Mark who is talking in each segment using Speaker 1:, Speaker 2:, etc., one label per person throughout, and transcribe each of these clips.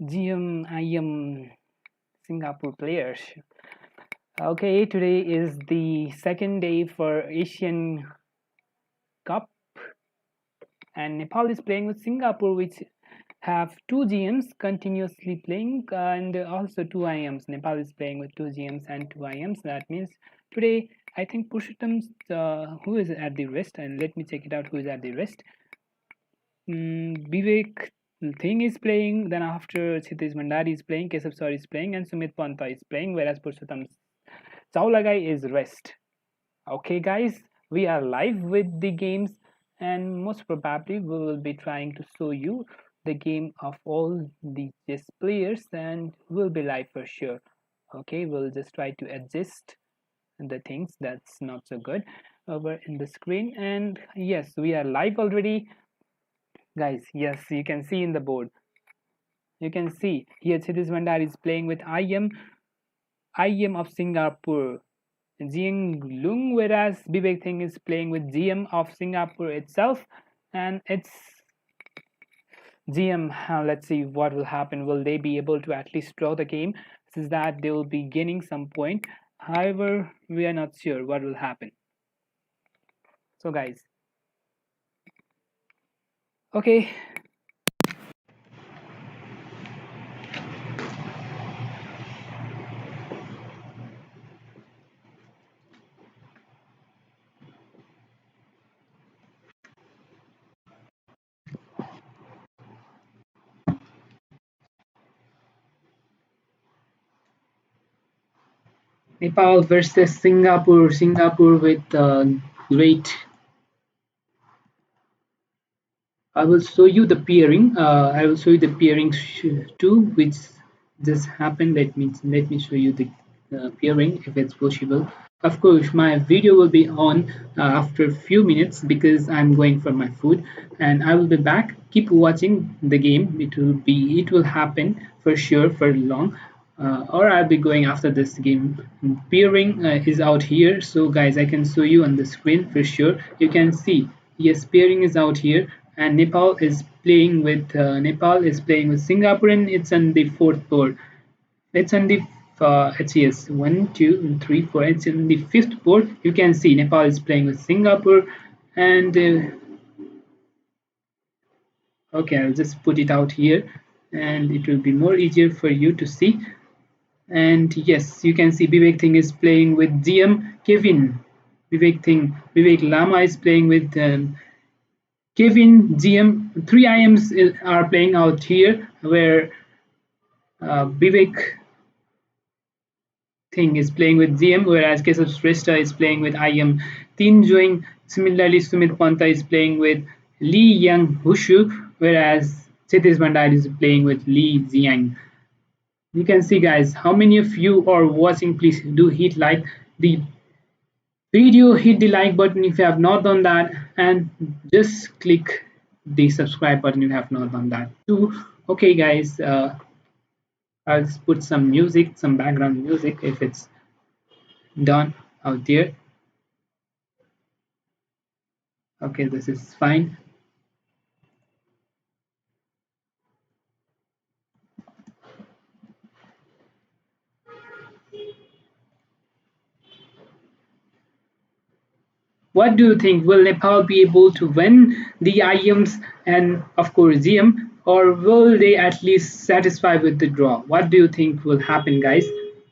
Speaker 1: GM, IM, Singapore players. Okay, today is the second day for Asian Cup, and Nepal is playing with Singapore, which have two GMs continuously playing, and also two IMs. Nepal is playing with two GMs and two IMs. That means today, I think Purushottam's who is at the rest, and let me check it out. Who is at the rest? Vivek Thing is playing. Then after Kshitij Bhandari is playing, Keshav Sar is playing, and Sumit Panta is playing. Whereas Purushottam Chaulagai is rest. Okay, guys, we are live with the games, and most probably we will be trying to show you the game of all the chess players, and we'll be live for sure. Okay, we'll just try to adjust the things that's not so good over in the screen. And yes, we are live already, guys. Yes, you can see in the board. You can see here Kshitij Bhandari is playing with IM of Singapore, Jiang Lung, whereas Vivek Thing is playing with GM of Singapore itself, and it's GM. Let's see what will happen. Will they be able to at least draw the game? Since that they will be gaining some point. However, we are not sure what will happen. So, guys, okay. Nepal versus Singapore. Singapore with great. I will show you the pairing. I will show you the pairing too, which just happened. Let me show you the pairing if it's possible. Of course, my video will be on after a few minutes because I'm going for my food, and I will be back. Keep watching the game. It will happen for sure for long. Or I'll be going after this game. Pairing is out here, so guys, I can show you on the screen for sure. You can see, yes, pairing is out here, and Nepal is playing with Singapore, and it's on the fourth board. It's on the it's yes 1 2 3 4. It's in the fifth board. You can see Nepal is playing with Singapore, and okay, I'll just put it out here, and it will be more easier for you to see. And yes, you can see Vivek Thing is playing with GM Kevin. Vivek Lama is playing with Kevin GM. Three IMs are playing out here, where Vivek Thing is playing with GM, whereas Keshav Shrestha is playing with IM Tin Joing. Similarly, Sumit Panta is playing with Lee Yang Hushu, whereas Kshitij Bhandari is playing with Lee Jiang. You can see, guys, how many of you are watching. Please do hit like the video, hit the like button if you have not done that, and just click the subscribe button if you have not done that too. Okay, guys, I'll just put some music, some background music if it's done out there. Okay, this is fine. What do you think? Will Nepal be able to win the IMs and, of course, GM, or will they at least satisfy with the draw? What do you think will happen, guys?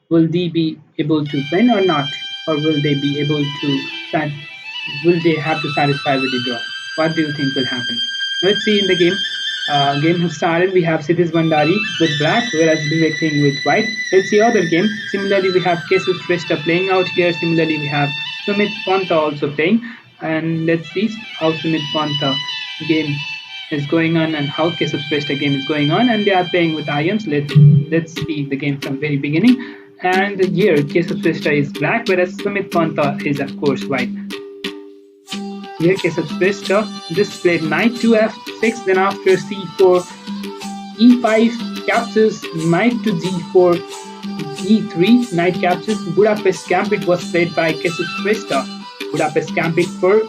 Speaker 1: Will they be able to win or not, or will they be able to? Will they have to satisfy with the draw? What do you think will happen? Let's see in the game. Game has started. We have Kshitij Bhandari with black, whereas Vivek Thing with white. Let's see other game. Similarly, we have Keshav Shrestha playing out here. Similarly, we have Sumit Panta also playing, and let's see how Sumit Panta game is going on and how Keshav Shrestha game is going on, and they are playing with IMs. Let's see the game from very beginning. And here Keshav Shrestha is black, whereas Sumit Panta is of course white. Here Keshav Shrestha just played knight to f6, then after c4, e5 captures, knight to g4, e3, knight captures. Budapest Gambit was played by Keshav Shrestha. Budapest Gambit for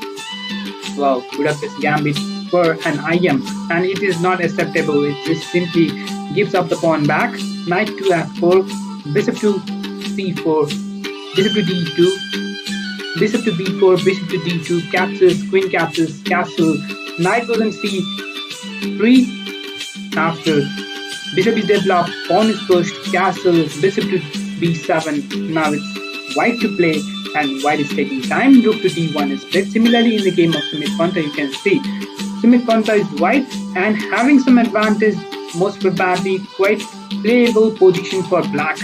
Speaker 1: Budapest Gambit for an IM, and it is not acceptable. It just simply gives up the pawn back. Knight to f4, bishop to c4, bishop to d2, bishop to b4, bishop to d2, captures, queen captures, castle, knight goes on c3. After bishop is developed, pawn is pushed, castle, bishop to b7. Now it's white to play, and white is taking time. Rook to d1 is played. Similarly, in the game of Sumit Panta, you can see Sumit Panta is white and having some advantage, most probably quite playable position for black.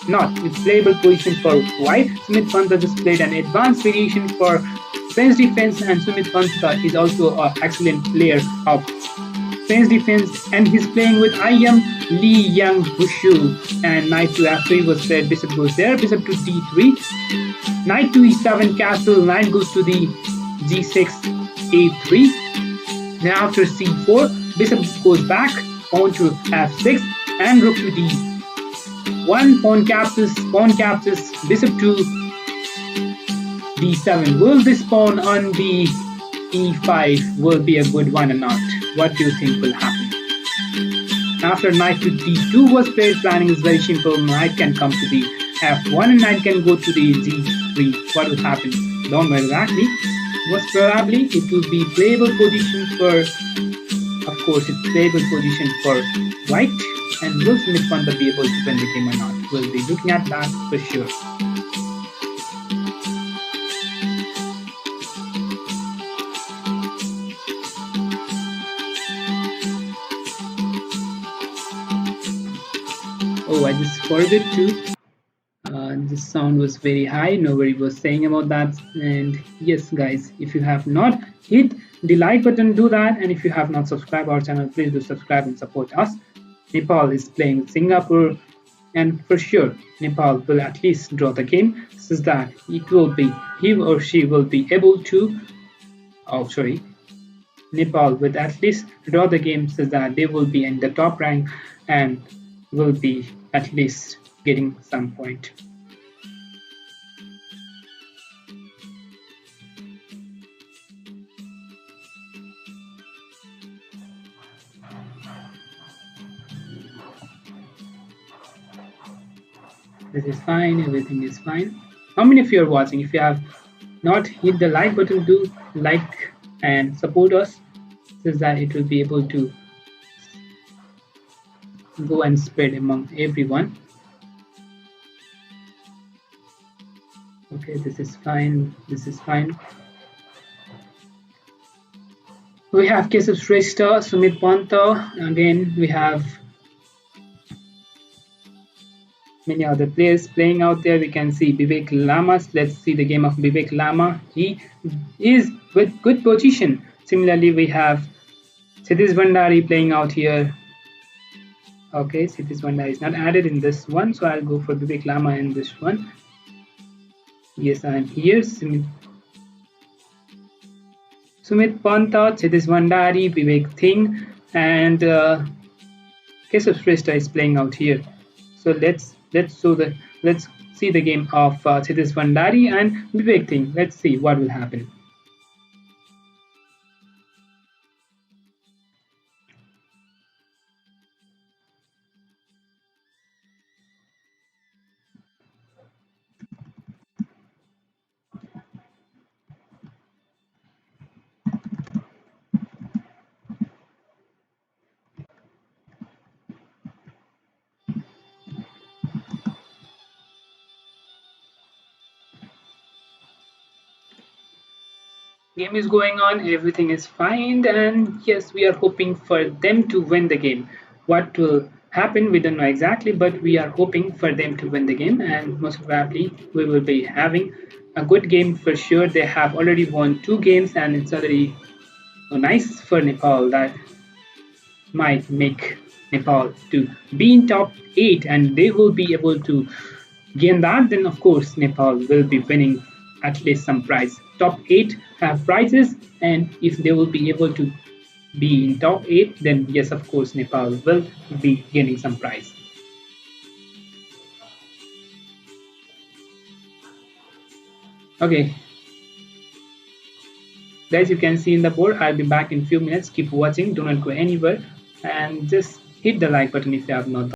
Speaker 1: Not, it's playable position for white. Sumit Panta just played an advanced variation for fence defense, and Sumit Panta is also an excellent player of fence defense, and he's playing with IM Lee Young Wushu. And knight to f3 was played, bishop goes there, bishop to d3, knight to e7, castle, knight goes to the g6, a3. Then after c4, bishop goes back, pawn to f6, and rook to d1, pawn captures, bishop to d7. Will this pawn on the e5 will be a good one or not? What do you think will happen? After knight to d2 was played, planning is very simple. Knight can come to the f1 and knight can go to the g3. What will happen? Don't know exactly. Most probably it will be playable position for, of course, it's playable position for white. And will Sumit Panta be able to win the game or not? We'll be looking at that for sure. Oh, I just forgot to. This sound was very high. Nobody was saying about that. And yes, guys, if you have not hit the like button, do that. And if you have not subscribed our channel, please do subscribe and support us. Nepal is playing with Singapore, and for sure, Nepal will at least draw the game, so that it will be he or she will be able to. Oh, sorry. Nepal will at least draw the game, so that they will be in the top rank and will be at least getting some point. This is fine, everything is fine. How many of you are watching? If you have not hit the like button, do like and support us, so that it will be able to go and spread among everyone. Okay, this is fine. This is fine. We have Keshav Shrestha, Sumit Panta. Again, we have many other players playing out there. We can see Vivek Lamas. Let's see the game of Vivek Lama. He is with good position. Similarly, we have Satish Bhandari playing out here. Okay, Satish Bhandari is not added in this one, so I'll go for Vivek Lama in this one. Yes, I'm here. Sumit Panta, Satish Bhandari, Vivek Singh, and Keshav Shrestha is playing out here. So let's see the game of Satish Bhandari and Vivek Singh. Let's see what will happen. Game is going on, everything is fine, and yes, we are hoping for them to win the game. What will happen, we don't know exactly, but we are hoping for them to win the game, and most probably we will be having a good game for sure. They have already won 2 games, and it's already nice for Nepal. That might make Nepal to be in top 8, and they will be able to gain that. Then of course Nepal will be winning at least some prize. Top 8 have prizes, and if they will be able to be in top 8, then yes, of course Nepal will be gaining some prize. Okay, guys, you can see in the board. I'll be back in few minutes. Keep watching, do not go anywhere, and just hit the like button if you have not.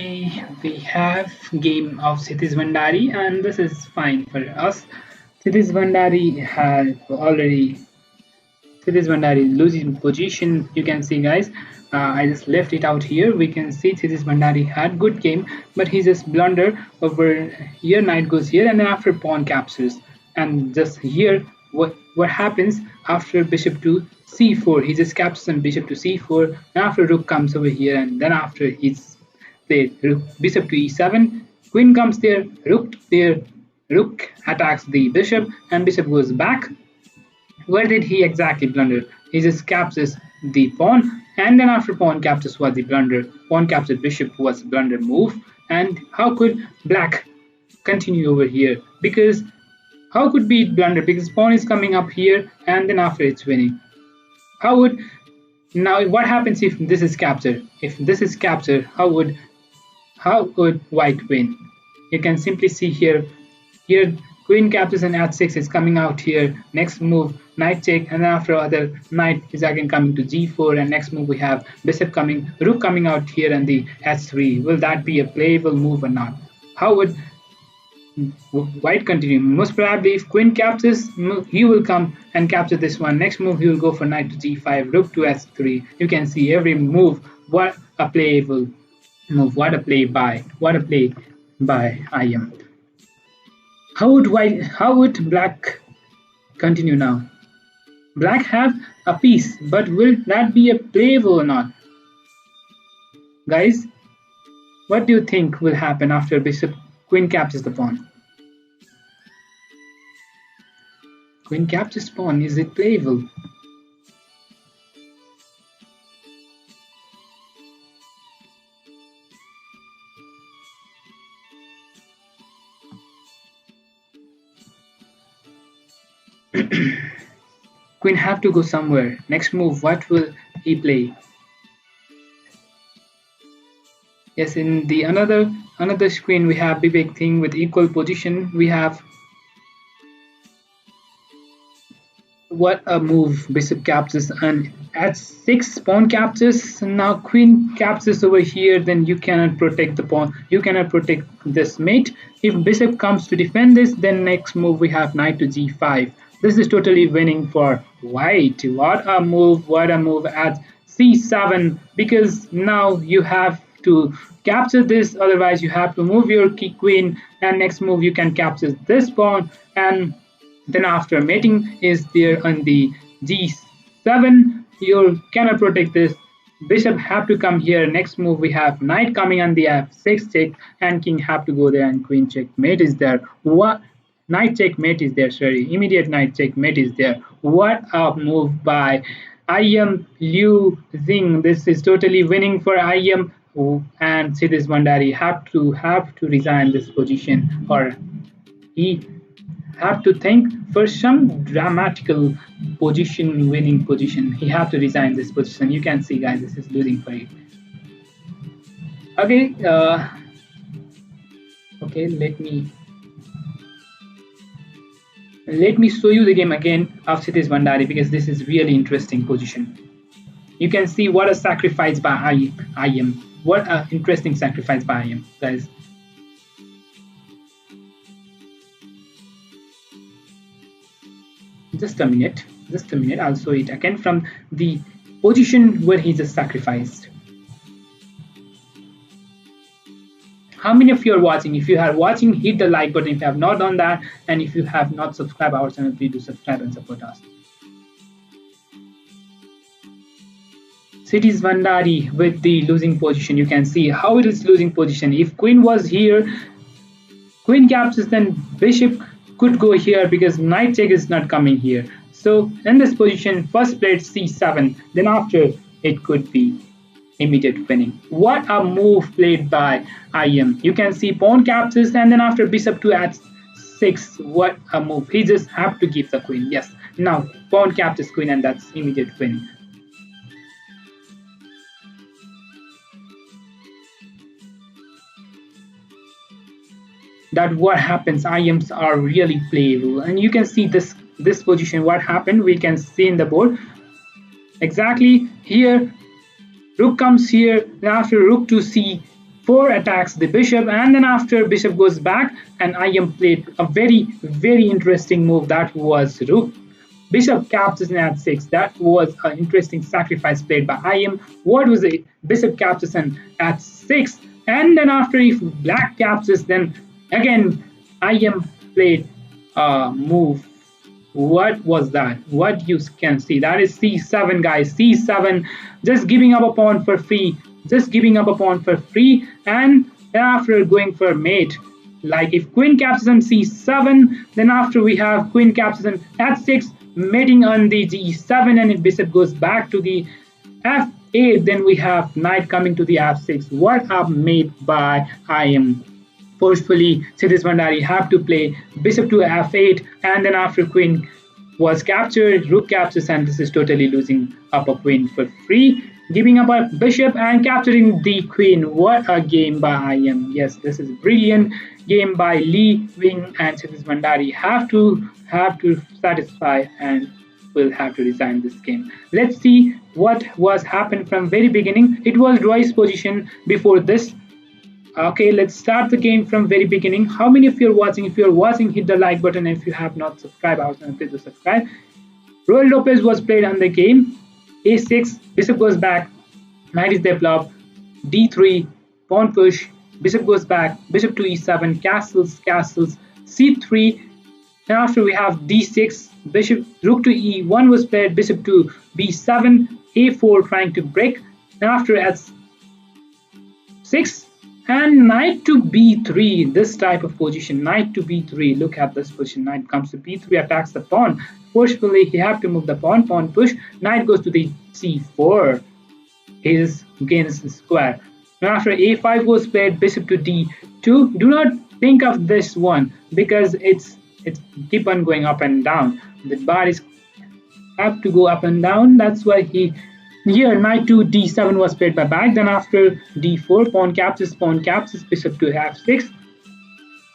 Speaker 1: Okay, we have game of Sitish Bandari, and this is fine for us. Sitish Bandari has already Sitish Bandari is losing position. You can see, guys. I just left it out here. We can see Sitish Bandari had good game, but he just blunder over here. Knight goes here, and then after pawn captures, and just here, what happens after bishop to c4? He just captures on bishop to c4, and after rook comes over here, and then after he's played bishop to e7, queen comes there, rook there, rook attacks the bishop, and bishop goes back. Where did he exactly blunder? He just captures the pawn, and then after pawn captures was the blunder. Pawn captured bishop was blunder move. And how could black continue over here? Because how could be blunder? Because pawn is coming up here, and then after it's winning. How would now what happens if this is captured? If this is captured, how would white win? You can simply see here. Queen captures and h6 is coming out here. Next move, knight check, and then after other knight is again coming to g4, and next move we have bishop coming, rook coming out here, and the h3. Will that be a playable move or not? How would white continue? Most probably, if queen captures, he will come and capture this one. Next move, he will go for knight to g5, rook to h3. You can see every move. What a playable move! What a play by IM. How would black continue now? Black have a piece, but will that be a playable or not? Guys, what do you think will happen after bishop queen captures the pawn? Queen captures pawn, is it playable? Queen have to go somewhere. Next move, what will he play? Yes, in the another screen we have big thing with equal position. We have what a move. Bishop captures and at 6 pawn captures. Now queen captures over here, then you cannot protect the pawn. You cannot protect this mate. If bishop comes to defend this, then next move we have knight to g5. This is totally winning for white. What a move at c7, because now you have to capture this, otherwise you have to move your queen, and next move you can capture this pawn, and then after mating is there on the g7. You cannot protect this. Bishop have to come here. Next move we have knight coming on the f6 check, and king have to go there, and queen checkmate is there. What? Knight checkmate is there, sorry. Immediate knight checkmate is there. What a move by IM losing. This is totally winning for IM, and Sitish Bandari have to resign this position, or he have to think for some dramatical position, winning position. He have to resign this position. You can see, guys, this is losing for it. Okay, okay, let me show you the game again of Sitish Bandari, because this is really interesting position. You can see what a sacrifice by IM. What a interesting sacrifice by IM, guys. Just a minute. I'll show it again from the position where he just sacrificed. How many of you are watching? If you are watching, hit the like button if you have not done that, and if you have not subscribed our channel, please do subscribe and support us. Sitish Bandari with the losing position. You can see how it is losing position. If queen was here, queen captures, then bishop could go here because knight check is not coming here. So in this position, first played c7, then after it could be immediate winning. What a move played by IM. You can see pawn captures, and then after bishop to h6, what a move. He just have to keep the queen. Yes, now pawn captures queen, and that's immediate winning. That what happens, IMs are really playable, and you can see this position, what happened, we can see in the board exactly here. Rook comes here, then after rook to c d4 attacks the bishop, and then after bishop goes back, and IM played a very interesting move, that was rook bishop captures in h6. That was an interesting sacrifice played by IM. What was it? Bishop captures in h6, and then after if black captures, then again IM played a move. What was that? What you can see, that is c7, guys. c7, just giving up a pawn for free, and then after going for mate. Like if queen captures on c7, then after we have queen captures on h6, mating on the g7, and if bishop goes back to the f8, then we have knight coming to the f6. What a mate by IM. Forcefully, Kshitij Bhandari have to play bishop to f8, and then after queen was captured, rook captures, and this is totally losing up a queen for free, giving up a bishop and capturing the queen. What a game by IM. Yes, this is brilliant game by Lee Wing, and Kshitij Bhandari have to satisfy and will have to resign this game. Let's see what was happened from very beginning. It was Roy's position before this. Okay, let's start the game from very beginning. How many of you are watching? If you are watching, hit the like button. If you have not subscribed, I also please to subscribe. Roy Lopez was played on the game. a6, bishop goes back, knight is developed, d3, pawn push, bishop goes back, bishop to e7, castles, c3, and after we have d6, bishop, rook to e1 was played, bishop to b7, a4 trying to break, and after h6, and knight to b3, this type of position, knight to b3, look at this position, knight comes to b3, attacks the pawn, forcefully he have to move the pawn push, knight goes to the c4, his gains the square. Now after a5 was played, bishop to d2, do not think of this one, because it's keep on going up and down, the bar is have to go up and down, that's why he here knight to d7 was played by back. Then after d4, pawn captures, bishop to f6,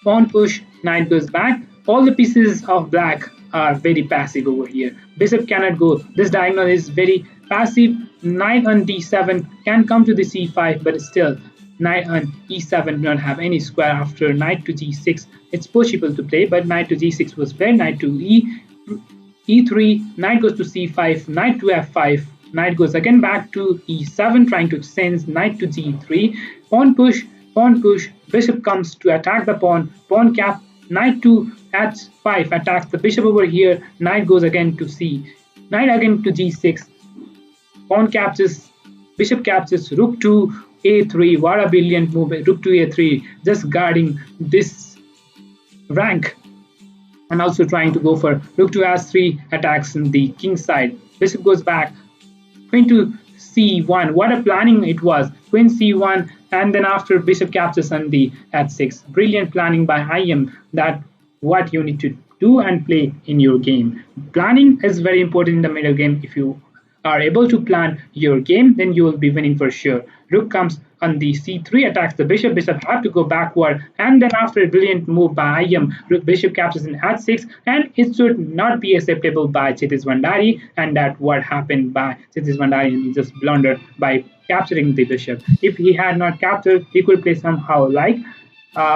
Speaker 1: pawn push, knight goes back. All the pieces of black are very passive over here. Bishop cannot go, this diagonal is very passive. Knight on d7 can come to the c5, but still knight on e7 do not have any square. After knight to g6, it's possible to play, but knight to g6 was played, knight to e3, knight goes to c5, knight to f5, knight goes again back to e7 trying to extend, knight to g3, pawn push, bishop comes to attack the pawn cap, knight to h5 attacks the bishop over here, knight goes again to c, knight again to g6, pawn captures, bishop captures, rook to a3, what a brilliant move, rook to a3, just guarding this rank, and also trying to go for rook to h3, attacks on the king side, bishop goes back, queen to c1, what a planning it was, queen c1, and then after bishop captures on the h6, brilliant planning by IM, that what you need to do and play in your game. Planning is very important in the middle game. If you are able to plan your game, then you will be winning for sure. Rook comes on the c3, attacks the bishop have to go backward, and then after a brilliant move by IM, bishop captures in h6, and it should not be acceptable by Kshitij Bhandari, and that what happened by Kshitij Bhandari, and he just blundered by capturing the bishop. If he had not captured, he could play somehow like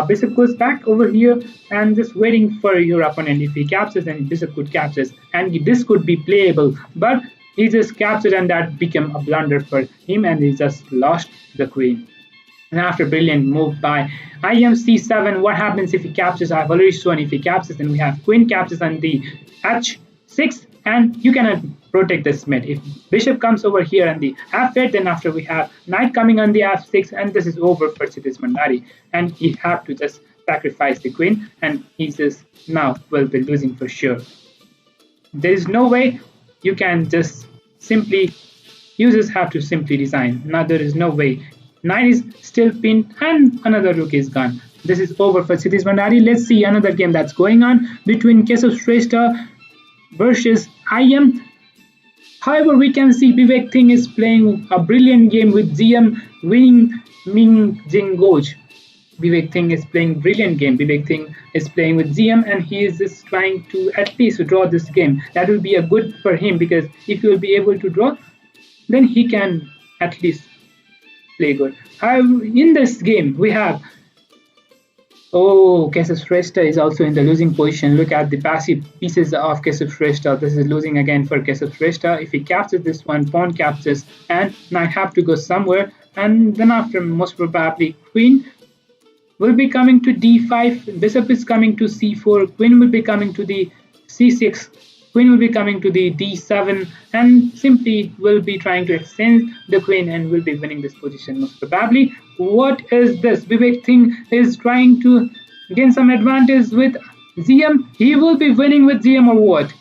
Speaker 1: bishop goes back over here and just waiting for your opponent. If he captures, then bishop could capture, and this could be playable, but he just captured, and that became a blunder for him, and he just lost the queen. And after brilliant move by IM c7, what happens if he captures? I've already shown if he captures, then we have queen captures on the h6, and you cannot protect this mate. If bishop comes over here on the f8, then after we have knight coming on the f6, and this is over for Kshitij Bhandari, and he have to just sacrifice the queen, and he just now will be losing for sure. There is no way you can just simply, you just have to simply resign. Now there is no way. Knight is still pinned, and another rook is gone. This is over for Kshitij Bhandari. Let's see another game that's going on between Keshav Shrestha versus IM. However, we can see Vivek Singh is playing a brilliant game with GM winning Ming Jing Goj. Vivek Singh is playing brilliant game. Vivek Singh is playing with GM, and he is just trying to at least draw this game. That will be a good for him, because if he will be able to draw, then he can at least play good. However, in this game, we have oh, Kesef Shrestha is also in the losing position. Look at the passive pieces of Kesef Shrestha. This is losing again for Kesef Shrestha. If he captures this one, pawn captures, and knight have to go somewhere. And then after, most probably, queen will be coming to d5, bishop is coming to c4, queen will be coming to the c6, queen will be coming to the d7, and simply will be trying to exchange the queen and will be winning this position most probably. What is this? Vivek Singh is trying to gain some advantage with GM. He will be winning with GM or what?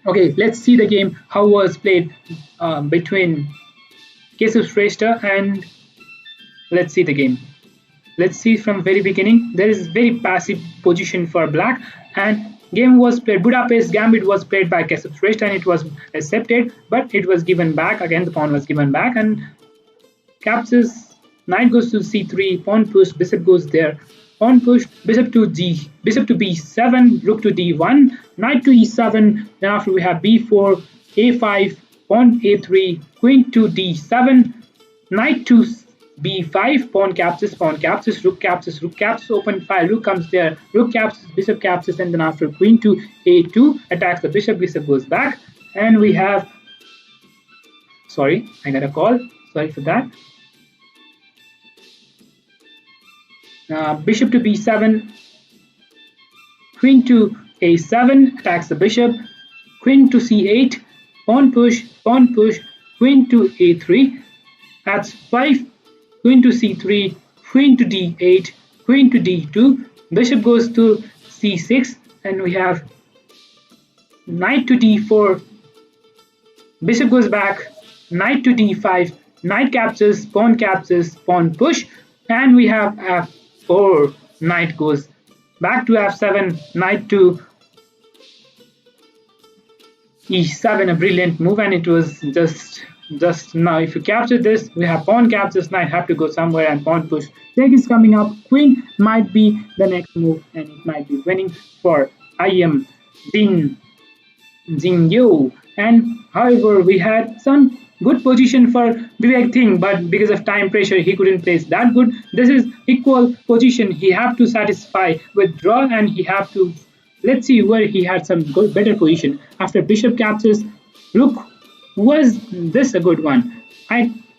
Speaker 1: Okay, let's see the game how was played between Kesef Shrestha and let's see the game. Let's see from very beginning. There is very passive position for black and game was played. Budapest Gambit was played by Kesef Shrestha and it was accepted, but it was given back. Again, the pawn was given back and captures. Knight goes to c3, pawn push, bishop goes there, pawn push, bishop to b7, rook to d1, knight to e7. Then after we have b4, a5, pawn a3, queen to d7, knight to b5, pawn captures, rook captures, open file, rook comes there, rook captures, bishop captures, and then after queen to a2, attacks the bishop, bishop goes back, and we have, sorry, I got a call, sorry for that. Bishop to b7, queen to a7, attacks the bishop, queen to c8, pawn push, queen to a3, that's 5, queen to c3, queen to d8, queen to d2, bishop goes to c6, and we have knight to d4, bishop goes back, knight to d5, knight captures, pawn push, and we have f4, knight goes back to f7, knight to e7, a brilliant move, and it was just now. If you capture this, we have pawn captures, knight have to go somewhere, and pawn push. Check is coming up, queen might be the next move, and it might be winning for IM Jingyo. And however, we had some good position for Vivek Singh, but because of time pressure, he couldn't place that good. This is equal position. He have to satisfy with draw, and he have to. Let's see where he had some good, better position. After bishop captures, rook. Was this a good one?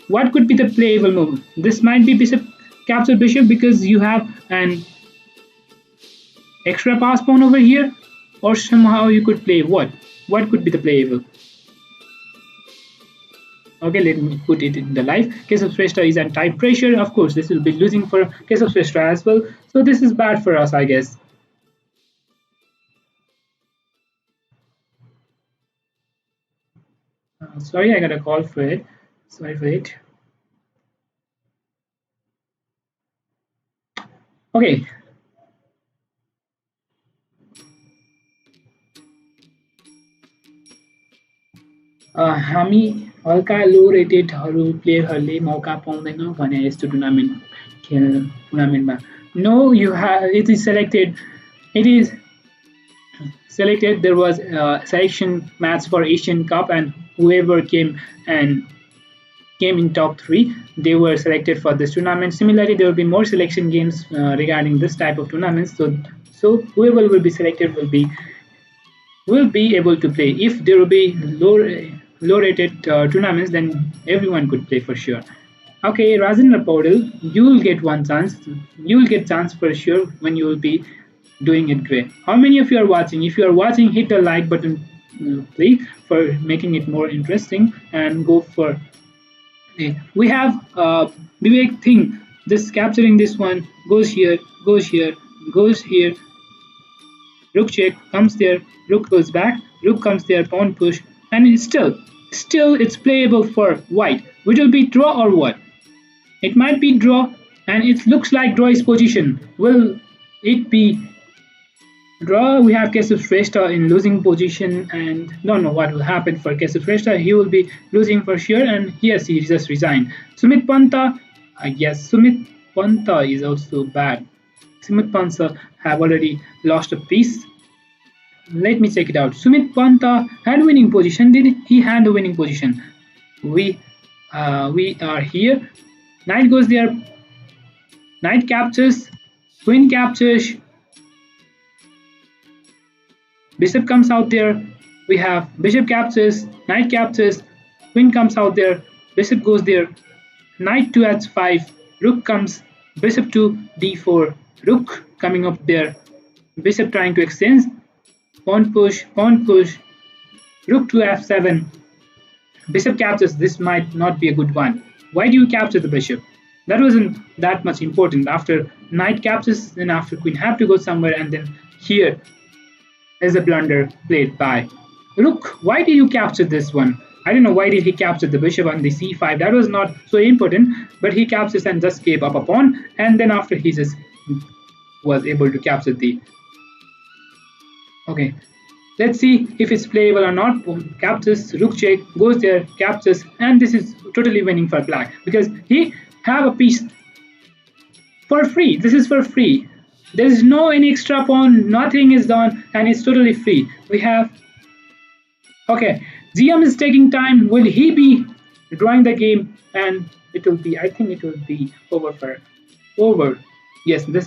Speaker 1: What could be the playable move? This might be bishop capture bishop because you have an extra pass pawn over here, or somehow you could play what? What could be the playable? Okay, let me put it in the live. Kesef Shrestha is at time pressure. Of course, this will be losing for Kesef Shrestha as well. So this is bad for us, I guess. Sorry, I got a call for it. Sorry for it. Okay. हामी हल्का लो रेटेडहरू प्लेयरहरूले मौका पाउँदैनौँ भने यस्तो टुर्नामेन्टमा no you it is selected. There was a selection match for Asian Cup, and whoever came in top 3, they were selected for this tournament. Similarly, there will be more selection games regarding this type of tournaments. So whoever will be selected will be able to play. If there will be low rated tournaments, then everyone could play for sure. Okay, Rajendra Paudel, you will get one chance. You will get chance for sure when you will be doing it great. How many of you are watching? If you are watching, hit the like button, please, for making it more interesting, and go for it. We have Vivek Singh just capturing this one, goes here, goes here, rook check, comes there, rook goes back, rook comes there, pawn push, and it's still it's playable for white. Which will be draw or what? It might be draw, and it looks like draw is position. Will it be draw? We have Kesef Shrestha in losing position, and don't know what will happen for Kesef Shrestha. He will be losing for sure, and yes, he just resigned. Sumit Panta, yes, Sumit Panta is also bad. Sumit Panta have already lost a piece. Let me check it out. Sumit Panta had winning position. Did he had the winning position? We We are here. Knight goes there. Knight captures. Queen captures. Bishop comes out there. We have bishop captures. Knight captures. Queen comes out there. Bishop goes there. Knight to h5. Rook comes. Bishop to d4. Rook coming up there. Bishop trying to exchange. Pawn push. Pawn push. Rook to f7. Bishop captures. This might not be a good one. Why do you capture the bishop? That wasn't that much important. After knight captures, then after queen have to go somewhere, and then here is a blunder played by rook. Why did you capture this one? I don't know why did he capture the bishop on the c5. That was not so important, but he captures and just gave up a pawn, and then after he just was able to capture the. Okay, let's see if it's playable or not. Captures, rook check, goes there, captures, and this is totally winning for black because he have a piece for free. This is for free. There is no any extra pawn, nothing is done, and it's totally free. We have okay. GM is taking time. Will he be drawing the game? And it will be. I think it will be over. Yes, this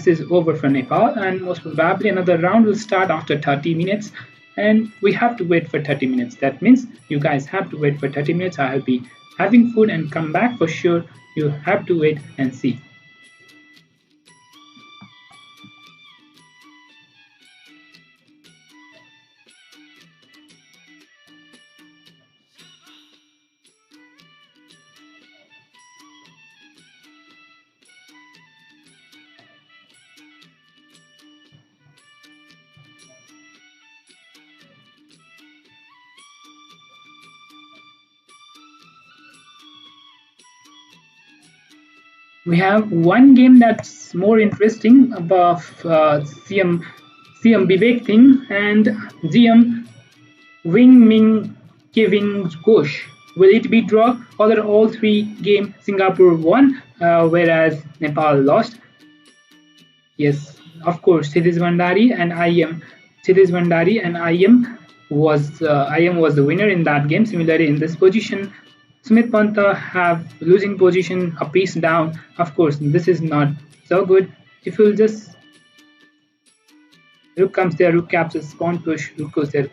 Speaker 1: is over for Nepal, and most probably another round will start after 30 minutes, and we have to wait for 30 minutes. That means you guys have to wait for 30 minutes. I will be having food and come back for sure. You have to wait and see. We have one game that's more interesting above CM Vivek thing and GM Wing Ming Kiving Ghosh. Will it be draw? All three game Singapore won, whereas Nepal lost. Yes, of course, Sidis Vandari and IM. Sidis Vandari and IM was the winner in that game. Similarly, in this position, Smith Pantha have losing position, a piece down. Of course, this is not so good. If you'll just rook comes there, rook captures, pawn push, rook goes there.